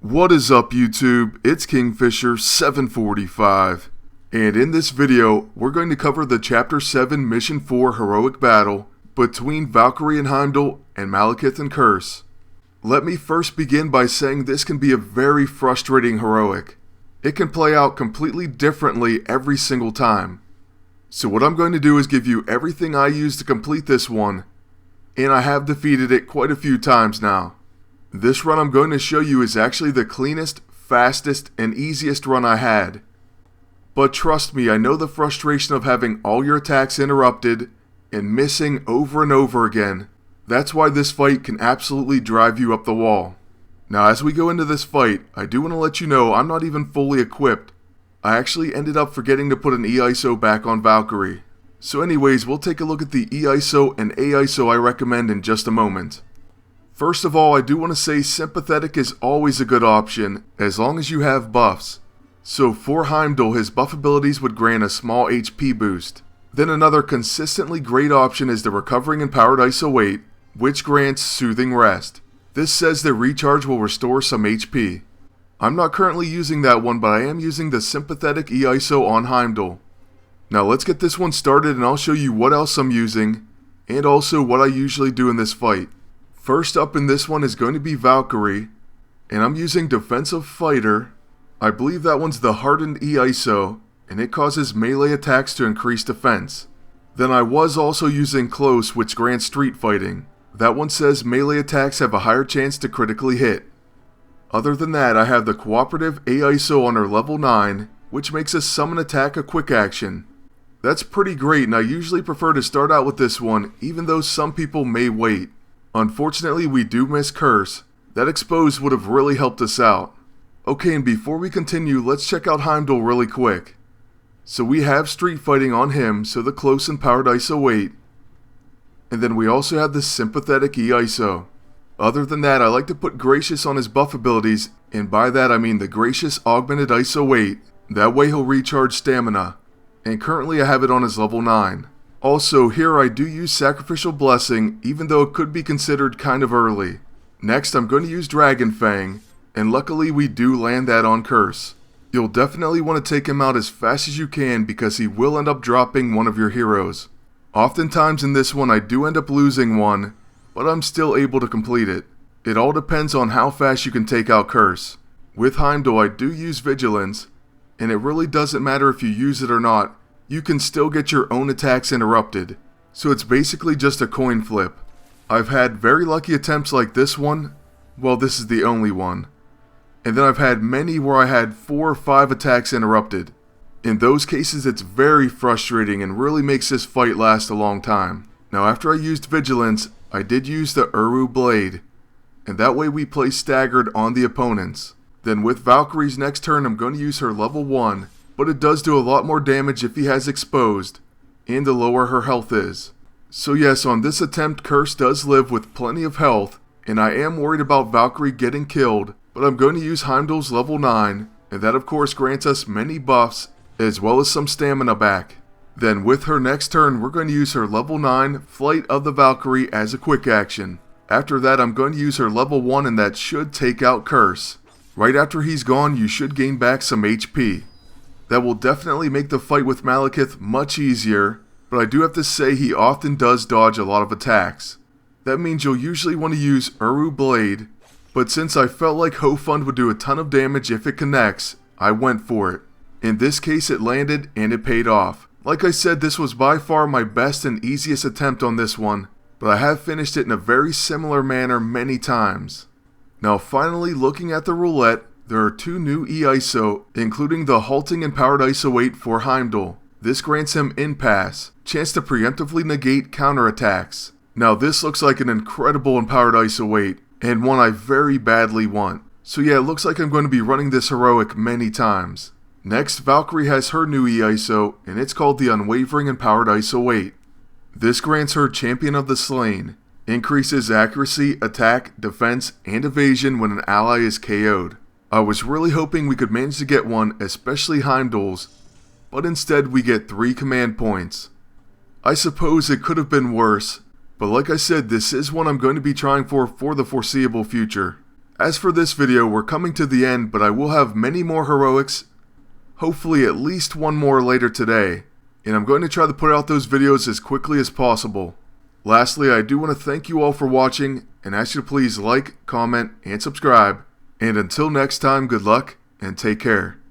What is up YouTube? It's Kingfisher745, and in this video we're going to cover the Chapter 7 Mission 4 heroic battle between Valkyrie and Heimdall and Malekith and Kurse. Let me first begin by saying this can be a very frustrating heroic. It can play out completely differently every single time. So what I'm going to do is give you everything I used to complete this one, and I have defeated it quite a few times now. This run I'm going to show you is actually the cleanest, fastest, and easiest run I had. But trust me, I know the frustration of having all your attacks interrupted and missing over and over again. That's why this fight can absolutely drive you up the wall. Now as we go into this fight, I do want to let you know I'm not even fully equipped. I actually ended up forgetting to put an E-ISO back on Valkyrie. So anyways, we'll take a look at the E-ISO and A-ISO I recommend in just a moment. First of all, I do want to say sympathetic is always a good option, as long as you have buffs. So for Heimdall, his buff abilities would grant a small HP boost. Then another consistently great option is the Recovering Empowered ISO 8, which grants Soothing Rest. This says the recharge will restore some HP. I'm not currently using that one, but I am using the Sympathetic E-ISO on Heimdall. Now let's get this one started and I'll show you what else I'm using, and also what I usually do in this fight. First up in this one is going to be Valkyrie, and I'm using Defensive Fighter. I believe that one's the Hardened E-ISO, and it causes melee attacks to increase defense. Then I was also using Close, which grants Street Fighting. That one says melee attacks have a higher chance to critically hit. Other than that, I have the Cooperative A-ISO on her level 9, which makes a Summon Attack a quick action. That's pretty great, and I usually prefer to start out with this one, even though some people may wait. Unfortunately, we do miss Kurse. That Expose would have really helped us out. Okay, and before we continue, let's check out Heimdall really quick. So we have Street Fighting on him, so the Close Empowered ISO 8. And then we also have the Sympathetic E-ISO. Other than that, I like to put Gracious on his buff abilities, and by that I mean the Gracious Augmented ISO 8. That way he'll recharge stamina. And currently I have it on his level 9. Also, here I do use Sacrificial Blessing, even though it could be considered kind of early. Next, I'm going to use Dragon Fang, and luckily we do land that on Kurse. You'll definitely want to take him out as fast as you can because he will end up dropping one of your heroes. Oftentimes in this one I do end up losing one, but I'm still able to complete it. It all depends on how fast you can take out Kurse. With Heimdall I do use Vigilance, and it really doesn't matter if you use it or not. You can still get your own attacks interrupted, so it's basically just a coin flip. I've had very lucky attempts like this one, well this is the only one, and then I've had many where I had 4 or 5 attacks interrupted. In those cases it's very frustrating and really makes this fight last a long time. Now after I used Vigilance, I did use the Uru Blade, and that way we play staggered on the opponents. Then with Valkyrie's next turn I'm going to use her level 1, but it does do a lot more damage if he has Exposed, and the lower her health is. So yes, on this attempt Kurse does live with plenty of health, and I am worried about Valkyrie getting killed, but I'm going to use Heimdall's level 9, and that of course grants us many buffs, as well as some stamina back. Then with her next turn we're going to use her level 9 Flight of the Valkyrie as a quick action. After that I'm going to use her level 1 and that should take out Kurse. Right after he's gone you should gain back some HP. That will definitely make the fight with Malekith much easier, but I do have to say he often does dodge a lot of attacks. That means you'll usually want to use Uru Blade, but since I felt like Hofund would do a ton of damage if it connects, I went for it. In this case it landed and it paid off. Like I said, this was by far my best and easiest attempt on this one, but I have finished it in a very similar manner many times. Now finally, looking at the roulette, there are 2 new E-ISO, including the Halting Empowered ISO 8 for Heimdall. This grants him Impasse, chance to preemptively negate counterattacks. Now this looks like an incredible Empowered ISO 8, and one I very badly want. So yeah, it looks like I'm going to be running this heroic many times. Next, Valkyrie has her new E-ISO, and it's called the Unwavering Empowered ISO 8. This grants her Champion of the Slain, increases accuracy, attack, defense, and evasion when an ally is KO'd. I was really hoping we could manage to get one, especially Heimdall's, but instead we get 3 command points. I suppose it could have been worse, but like I said, this is one I'm going to be trying for the foreseeable future. As for this video, we're coming to the end, but I will have many more heroics, hopefully at least one more later today, and I'm going to try to put out those videos as quickly as possible. Lastly, I do want to thank you all for watching, and ask you to please like, comment, and subscribe, and until next time, good luck, and take care.